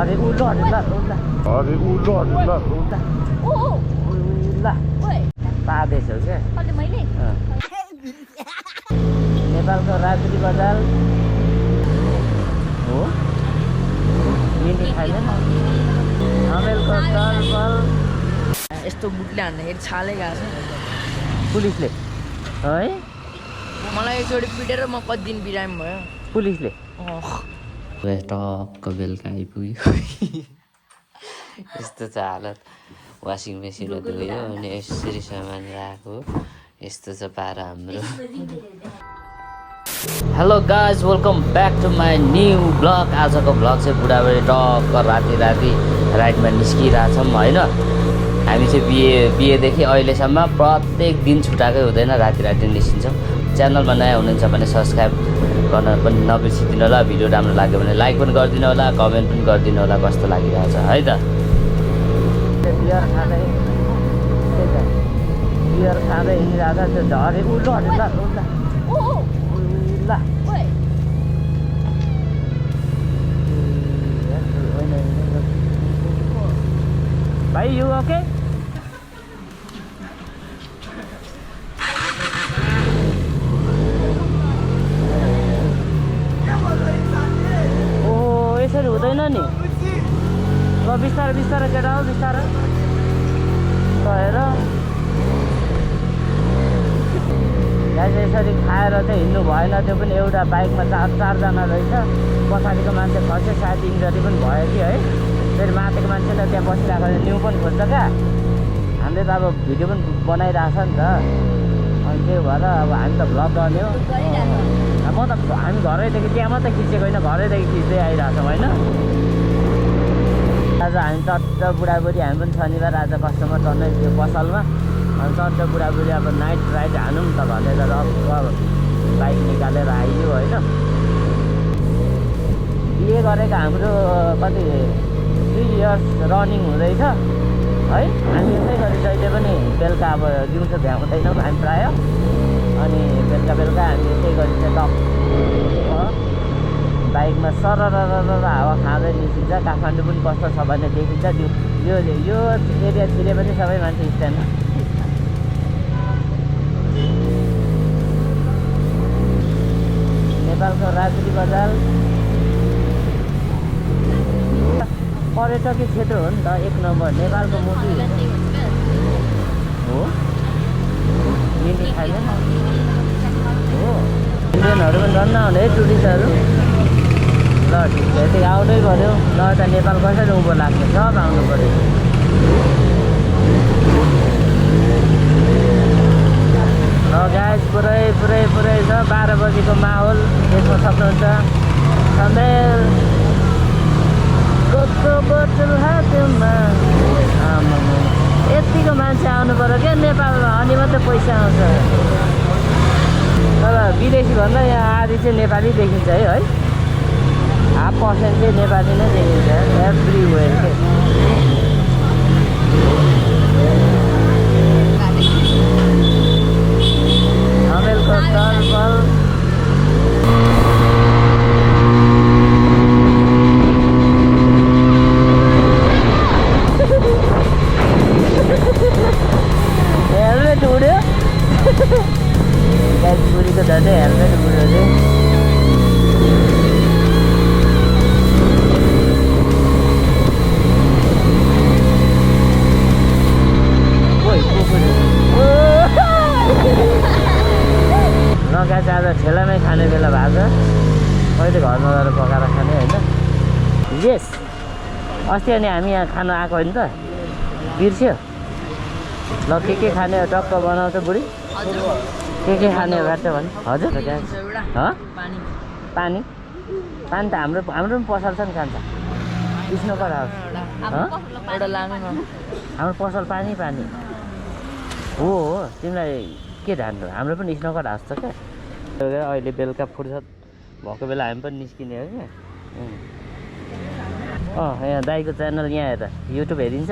अरे उल्लो अरे उल्लो पादेछ क्या नेपालको रात्रि बजार हो मिनी खाइदैन अमेलको टलपल यस्तो बुटले हान्दाखेरि छाले गएको छ पुलिसले है मलाई एकचोटि पिटेर म कति दिन बिरामी भयो पुलिसले टक्क बेलुका आइपुग्यो यस्तो छ हालत वासिङ मेसिनमा धोयो अनि यसरी सामान राखेको यस्तो छ पारा हाम्रो hello guys welcome back to my new vlog आजको ब्लग चाहिँ बुढाबुढी टक्क राति राइडमा निस्किरहेछौँ होइन हामी चाहिँ बिहेदेखि अहिलेसम्म प्रत्येक दिन छुट्टाएकै हुँदैन राति निस्किन्छौँ च्यानलमा नयाँ हुनुहुन्छ भने सब्सक्राइब गर्न पनि नबिर्सिदिनु होला भिडियो राम्रो लाग्यो भने लाइक पनि गरिदिनु होला कमेन्ट पनि गरिदिनु होला कस्तो लागिरहेछ है त बियर खाँदै हिँडिरहेको त्यो झरे उल्लो भाइ यु ओके यसरी हुँदैन नि ल बिस्तारै केटा हो बिस्तारै गएर यसरी खाएर चाहिँ हिँड्नु भएन त्यो पनि एउटा बाइकमा चारजना रहेछ पछाडिको मान्छे खस्यो सायद इन्जरी पनि भयो कि है फेरि माथिको मान्छेले त्यहाँ बसिरहेको न्यु पनि खोज्छ क्या हामीले त अब भिडियो पनि बनाइरहेछ नि त अनि त्यही भएर अब हामी त भ्लग गर्ने हो म त हामी घरैदेखि त्यहाँ मात्रै खिचेको होइन घरैदेखि खिच्दै आइरहेछौँ होइन आज हामी चट्ट बुढाबुढी हामी पनि शनिबार आज कस्टमर टन्नै थियो पसलमा अनि चट्ट बुढाबुढी अब नाइट राइड हानौँ त भनेर बाइक निकालेर आइयो होइन बिहे गरेको हाम्रो कति 3 इयर्स रनिङ हुँदैछ है हामी यसै गरी जहिले पनि बेलुका अब दिउँसो भ्याउँदैनौँ हामी प्रायः अनि बेलुका हामी यसै गरी चाहिँ टक्क बाइकमा सरर हावा खाँदै निस्किन्छ काठमाडौँ पनि कस्तो छ भने देखिन्छ यो एरिया छिरे पनि सबै मान्छे स्ट्यान्ड नेपालको रात्रि बजार पर्यटकीय क्षेत्र हो नि त 1 नम्बर नेपालको मुटु हो मिनी खाइदैन हो इन्डियनहरू पनि झन् नहुने है टुरिस्टहरू ल ठिक छ यति आउनै पऱ्यो ल त नेपाल कसरी उँभो लाग्छ सब आउनु पऱ्यो ल गाइस पुरै छ 12 बजीको माहौल देख्न सक्नुहुन्छ समेल कस्तो बोतल हातमा यतिको मान्छे आउनु पऱ्यो क्या नेपालमा अनि मात्रै पैसा आउँछ तर विदेशी भन्दा यहाँ आधी चाहिँ नेपाली देखिन्छ है 50% चाहिँ नेपाली नै देखिन्छ एभ्रिवेयर के अमेलको टलपल हेलमेट उड्यो बुढीको झन्डै हेलमेट उड्यो चाहिँ आज ठेलामै खाने बेला भएको छ कहिले घरमा गएर पकाएर खाने होइन यस अस्ति अनि हामी यहाँ खानु आएको होइन त बिर्स्यो ल के खाने हो टक्क बनाउँछ बुढी के खाने हो बाटो भने हजुर पानी त हाम्रो पनि पसल छ नि खान्छ स्नोकर हाउस हाम्रो पसल पानी हो तिमीलाई के ध्यान हाम्रो पनि स्नोकर हाउस छ क्या अहिले बेलुका फुर्सद भएको बेला हामी पनि निस्किने हो क्या यहाँ दाइको च्यानल यहाँ हेर युट्युब हेरिन्छ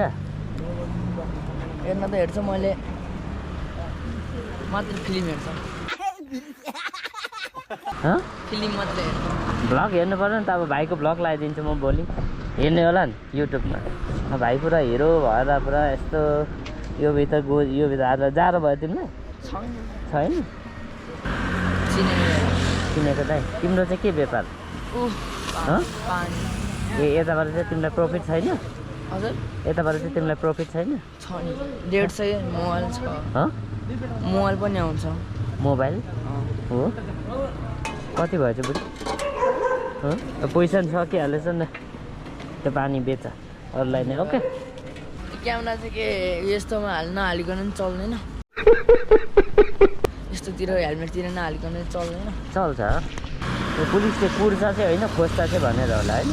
हेर्न त हेर्छु मैले मात्र फिल्म हेर्छु फिल्म मात्रै हेर्छु ब्लग हेर्नु पर्यो नि त अब भाइको ब्लग लगाइदिन्छु म भोलि हेर्ने होला नि युट्युबमा भाइ पुरा हिरो भएर पुरा यस्तो यो भित्र आज जाडो भयो तिमीलाई छैन चिनेको दाइ तिम्रो चाहिँ के व्यापार ए यताबाट चाहिँ तिमीलाई प्रफिट छैन हजुर यताबाट चाहिँ तिमीलाई प्रफिट छैन छ नि 150 मोबाइल छ मोबाइल पनि आउँछ मोबाइल हो कति भयो चाहिँ बुढी पैसा नि सकिहालेछ नि त्यो पानी बेच अरूलाई नै ओके क्यामेरा चाहिँ के यस्तोमा नहालिकन पनि चल्दैन यस्तोतिर हेलमेटतिर नहालिकन चल्दैन चल्छ त्यो पुलिसले कुर्छ चाहिँ होइन खोज्छ चाहिँ भनेर होला होइन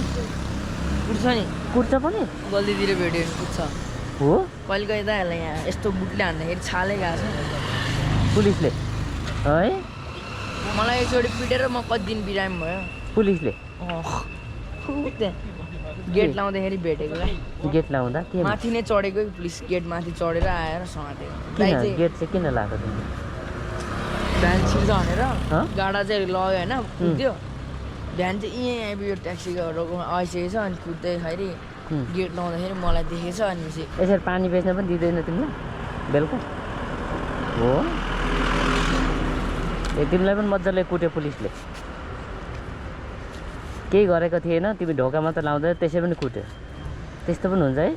कुर्छ नि कुर्छ पनि गल्तीतिर भेट्यो भने कुर्छ हो कहिले कहिले त यहाँ यस्तो बुटले हान्दाखेरि छालै गएको छ पुलिसले है मलाई एकचोटि पिटेर म कति दिन बिरामी भयो पुलिसले गेट लाउँदाखेरि भेटेको क्या गेट लाउँदा के माथि नै चढेको पुलिस गेट माथि चढेर आएर समातेको गेट चाहिँ किन लगाएको तिमीले भ्यान छिर्छ भनेर गाडा चाहिँ लग्यो होइन कुद्यो भ्यान चाहिँ यहीँ आइपुग्यो ट्याक्सीको आइसकेको छ अनि कुद्दैखेरि गेट लाउँदाखेरि मलाई देखेछ अनि यसरी पानी बेच्न पनि दिँदैन तिमीलाई बेलुका हो ए तिमीलाई पनि मजाले कुट्यो पुलिसले केही गरेको थिएन तिमी ढोका मात्र लाउँदै त्यसै पनि कुट्यो त्यस्तो पनि हुन्छ है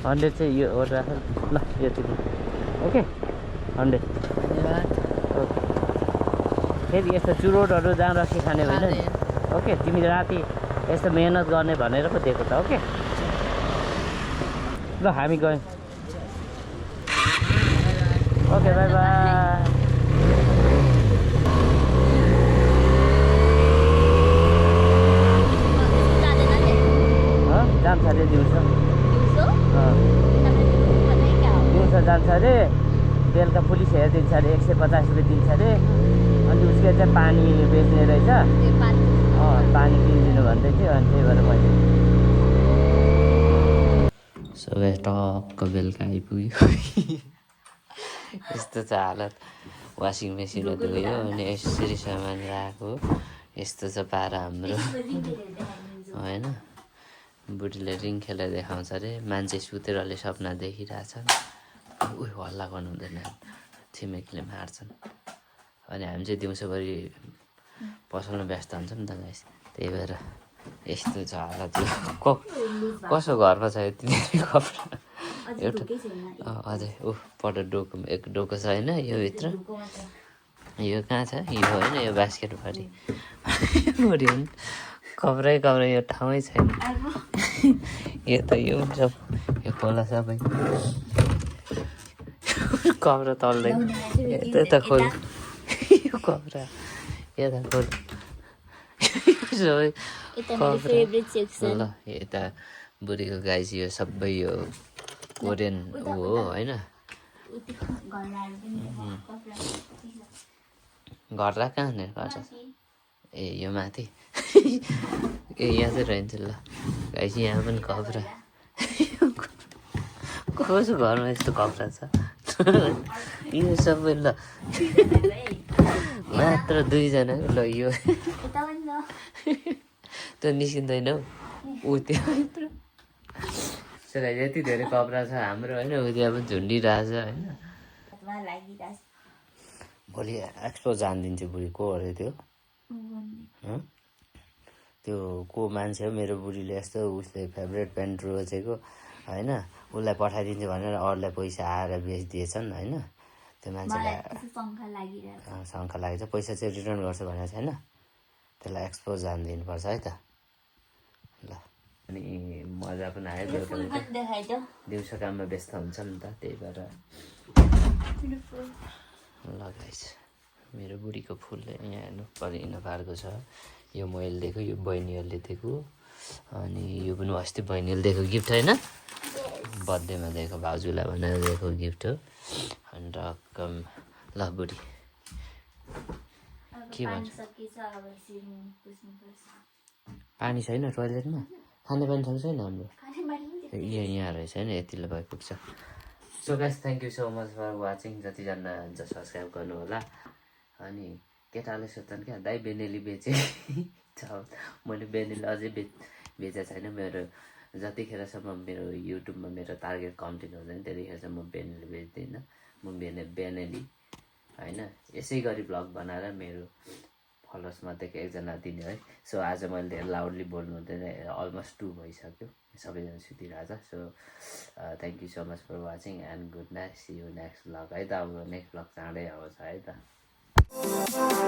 100 चाहिँ यो राख ल यो तिमी ओके 100 ओके फेरि यस्तो चुरोटहरू जहाँ रक्सी खाने होइन नि ओके तिमी राति यस्तो मेहनत गर्ने भनेर पो दिएको त ओके ल हामी गयौँ ओके बाई बाई जान्छ अरे दिउँसो जान्छ अरे बेलुका पुलिस हेरिदिन्छ अरे 150 रुपियाँ दिन्छ अरे अनि उसले चाहिँ पानी बेच्ने रहेछ पानी किनिदिनु भन्दै थियो अनि त्यही भएर मैले सबै टक्क बेलुका आइपुग्यो यस्तो छ हालत वासिङ मेसिनमा धोयो अनि यसरी सामान राखेको यस्तो छ पारा हाम्रो होइन बुढीले रिङ खेलेर देखाउँछ अरे मान्छे सुतेर अलि सपना देखिरहेछ उयो हल्ला गर्नु हुँदैन छिमेकीले मार्छन् अनि हामी चाहिँ दिउँसोभरि पसलमा व्यस्त हुन्छ नि त गाइस त्यही भएर यस्तो छ हालत कसो घरमा छ यति कपडा एउटा अझै पट डोको एक डोको छ होइन यो भित्र यो कहाँ छ यो होइन यो बास्केटभरि भरि हो नि कपडै यो ठाउँै छैन यो त यो सब यो खोला सबै कपडा तल्दैन यता खोल यो कपडा यता खोल सबै ल यता बुढीको गाई यो सबै यो कोरियन हो होइन घर राख कहाँ घर ए यो माथि ए यहाँ चाहिँ रहन्छ ल गाइस यहाँ पनि कपडा कसो घरमा यस्तो कपडा छ यो सबै ल मात्र 2 जना ल यो त्यो निस्किँदैन हौ ऊ त्यो यति धेरै कपडा छ हाम्रो होइन ऊ त्यहाँ पनि झुन्डिरहेछ होइन भोलि एक्सपो जानिदिन्छु बुढी को अरे त्यो त्यो को मान्छे हो मेरो बुढीले यस्तो उसले फेभरेट पेन्ट रोजेको होइन उसलाई पठाइदिन्छु भनेर अरूलाई पैसा आएर बेचिदिएछन् होइन त्यो मान्छेलाई शङ्का लागेको छ पैसा चाहिँ रिटर्न गर्छ भनेको छैन त्यसलाई एक्सपो जान दिनुपर्छ है त ल अनि मजा पनि आयो बेलुका दिउँसो काममा व्यस्त हुन्छ नि त त्यही भएर ल गाइस मेरो बुढीको फुलले यहाँ हेर्नु परिन पारेको छ यो मैले दिएको यो बहिनीहरूले दिएको अनि यो पनि अस्ति बहिनीले दिएको गिफ्ट होइन बर्थडेमा दिएको भाउजूलाई भनेर दिएको गिफ्ट हो अनि रकम ल बुढी के भन्छ पानी छैन टोइलेटमा खाने पानी छ छैन हाम्रो यहाँ रहेछ होइन यतिले भइपुग्छ so guys thank you so much for watching जतिजना हुन्छ सब्सक्राइब गर्नु होला अनि केटाले सोध्छन् क्या दाइ बेनेली बेचे मैले बेनिल अझै बेचेको छैन मेरो जतिखेरसम्म मेरो युट्युबमा मेरो टार्गेट कम्प्लिट हुँदैन त्यतिखेरसम्म म बेनिल बेच्दिनँ म बेनेली होइन यसै गरी भ्लग बनाएर मेरो फलोवर्स मध्येको एकजना दिने है सो आज मैले धेरै लाउडली बोल्नु हुँदैन अलमोस्ट 2 भइसक्यो सबैजना सुतिरहेछ so thank you so much for watching and good night see you next vlog है त अब नेक्स्ट भ्लग चाँडै आउँछ है त